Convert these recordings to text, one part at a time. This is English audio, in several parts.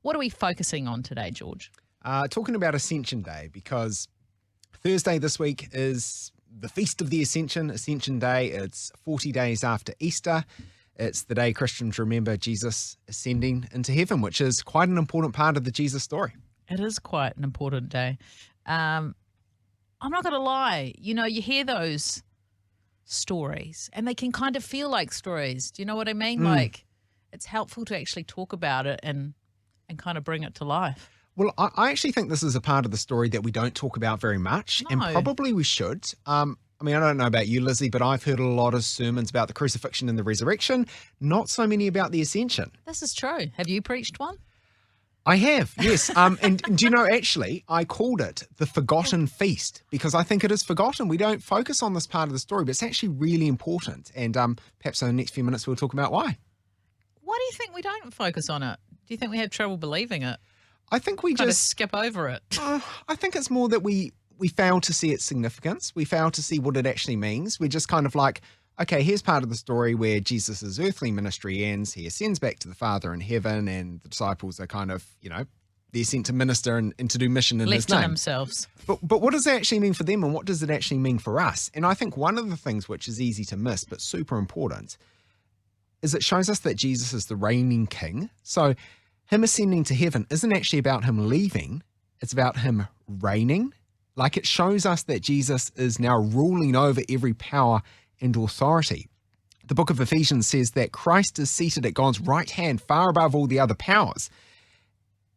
What are we focusing on today, George? Talking about Ascension Day, because Thursday this week is the Feast of the Ascension, Ascension Day. It's 40 days after Easter. It's the day Christians remember Jesus ascending into heaven, which is quite an important part of the Jesus story. It is quite an important day. I'm not going to lie. You know, you hear those stories and they can kind of feel like stories. Do you know what I mean? Like, it's helpful to actually talk about it and kind of bring it to life. Well, I actually think this is a part of the story that we don't talk about very much, and probably we should. I mean, I don't know about you, Lizzie, but I've heard a lot of sermons about the crucifixion and the resurrection, not so many about the ascension. This is true. Have you preached one? I have, yes. And do you know, actually, I called it the Forgotten Feast because I think it is forgotten. We don't focus on this part of the story, but it's actually really important. And perhaps in the next few minutes we'll talk about why. Why do you think we don't focus on it? Do you think we have trouble believing it? I think we kind just of skip over it. I think it's more that we fail to see its significance. We fail to see what it actually means. We're just kind of like, okay, here's part of the story where Jesus' earthly ministry ends. He ascends back to the Father in heaven, and the disciples are kind of, you know, they're sent to minister and to do mission in his name. Left to themselves. But what does that actually mean for them, and what does it actually mean for us? And I think one of the things which is easy to miss but super important is it shows us that Jesus is the reigning king. So him ascending to heaven isn't actually about him leaving. It's about him reigning. Like, it shows us that Jesus is now ruling over every power and authority. The book of Ephesians says that Christ is seated at God's right hand, far above all the other powers.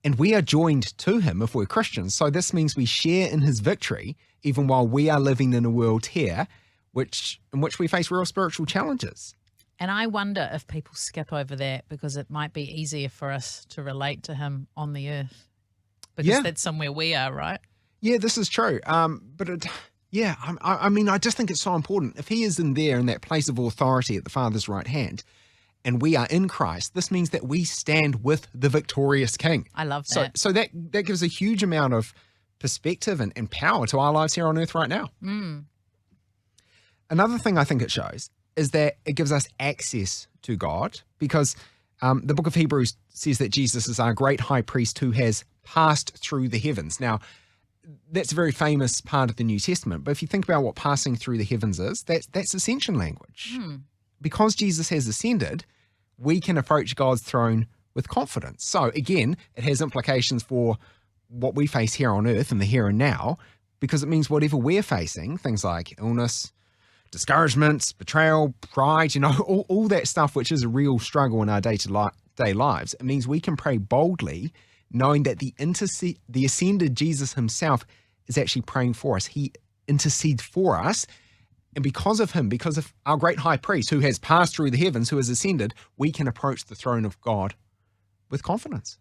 And we are joined to him if we're Christians. So this means we share in his victory, even while we are living in a world here in which we face real spiritual challenges. And I wonder if people skip over that because it might be easier for us to relate to him on the earth. Because that's somewhere we are, right? Yeah, this is true. I mean, I just think it's so important. If he is in that place of authority at the Father's right hand, and we are in Christ, this means that we stand with the victorious King. I love that. So that gives a huge amount of perspective and power to our lives here on earth right now. Another thing I think it shows is that it gives us access to God, because the book of Hebrews says that Jesus is our great high priest who has passed through the heavens. Now, that's a very famous part of the New Testament, but if you think about what passing through the heavens is, that's ascension language. Because Jesus has ascended, we can approach God's throne with confidence. So again, it has implications for what we face here on earth in the here and now, because it means whatever we're facing, things like illness, discouragement, betrayal, pride, you know, all that stuff, which is a real struggle in our day-to-day lives, it means we can pray boldly, knowing that the ascended Jesus himself is actually praying for us. He intercedes for us. And because of him, because of our great high priest who has passed through the heavens, who has ascended, we can approach the throne of God with confidence.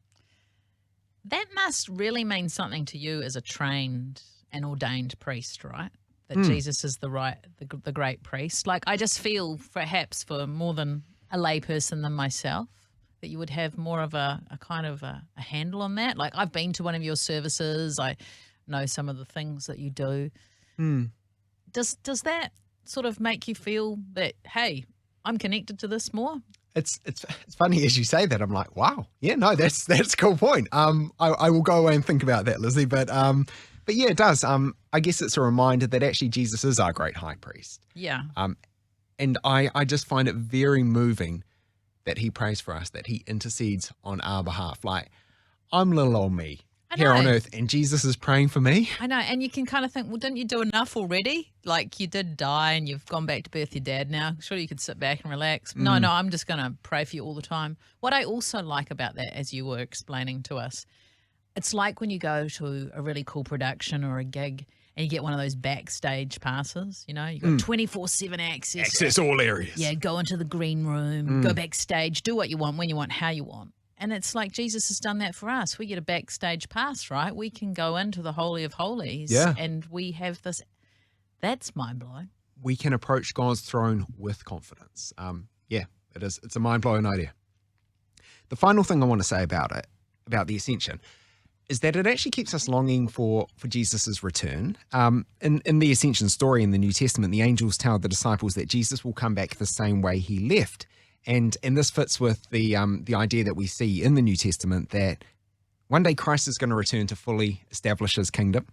That must really mean something to you as a trained and ordained priest, right? That Jesus is the great priest. Like, I just feel perhaps for more than a layperson than myself that you would have more of a kind of a handle on that. Like, I've been to one of your services. I know some of the things that you do. Does that sort of make you feel that, hey, I'm connected to this more? It's funny as you say that. I'm like, wow, yeah, no, that's a cool point. I will go away and think about that, Lizzie. But yeah, it does. I guess it's a reminder that actually Jesus is our great high priest. Yeah. And I just find it very moving that he prays for us, that he intercedes on our behalf. Like, I'm little old me here on earth, and Jesus is praying for me. I know, and you can kind of think, well, didn't you do enough already? Like, you did die and you've gone back to birth your dad now. Surely you could sit back and relax. No, I'm just going to pray for you all the time. What I also like about that, as you were explaining to us, it's like when you go to a really cool production or a gig and you get one of those backstage passes, you know, you got 24/7 access. Access all areas. Yeah, go into the green room, go backstage, do what you want, when you want, how you want. And it's like Jesus has done that for us. We get a backstage pass, right? We can go into the Holy of Holies and we have this. That's mind-blowing. We can approach God's throne with confidence. Yeah, it is. It's a mind-blowing idea. The final thing I want to say about the Ascension, is that it actually keeps us longing for Jesus' return. In the Ascension story in the New Testament, the angels tell the disciples that Jesus will come back the same way he left. And this fits with the idea that we see in the New Testament that One day Christ is going to return to fully establish his kingdom.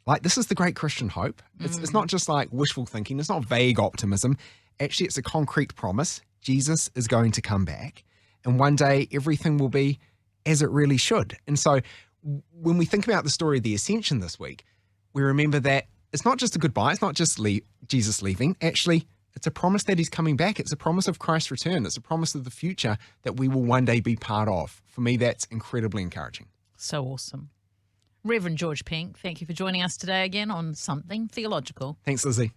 Like, this is the great Christian hope. It's not just like wishful thinking. It's not vague optimism. Actually, it's a concrete promise. Jesus is going to come back, and one day everything will be as it really should. And so when we think about the story of the Ascension this week, we remember that it's not just a goodbye. It's not just Jesus leaving. Actually, it's a promise that he's coming back. It's a promise of Christ's return. It's a promise of the future that we will one day be part of. For me, that's incredibly encouraging. So awesome. Reverend George Penk, thank you for joining us today again on Something Theological. Thanks, Lizzie.